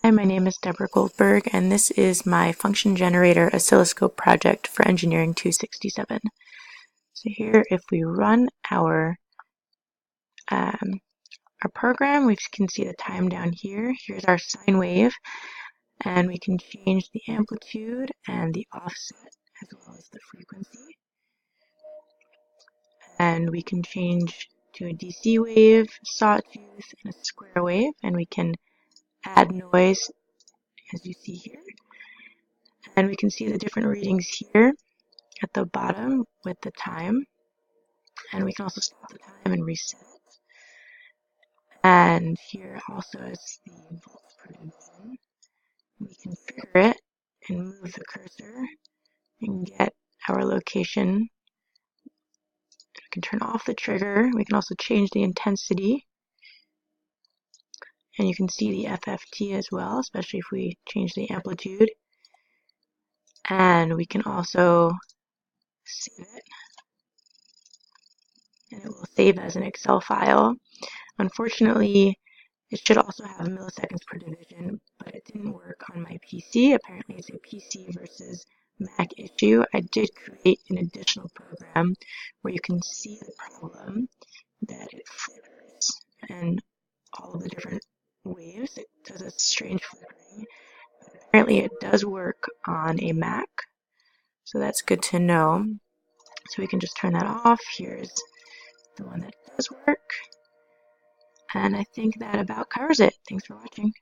Hi, my name is Deborah Goldberg, and this is my function generator oscilloscope project for Engineering 267. So here, if we run our program, we can see the time down here. Here's our sine wave, and we can change the amplitude and the offset as well as the frequency. And we can change to a DC wave, sawtooth, and a square wave, and we can add noise as you see here. And we can see the different readings here at the bottom with the time. And we can also stop the time and reset it. And here also is the volts per division. We can trigger it and move the cursor and get our location. We can turn off the trigger. We can also change the intensity. And you can see the FFT as well, especially if we change the amplitude. And we can also save it. And it will save as an Excel file. Unfortunately, it should also have milliseconds per division, but it didn't work on my PC. Apparently it's a PC versus Mac issue. I did create an additional program where you can see the problem, that it flickers and all of the different waves. It does a strange flickering. Apparently it does work on a Mac, so that's good to know. So we can just turn that off. Here's the one that does work. And I think that about covers it. Thanks for watching.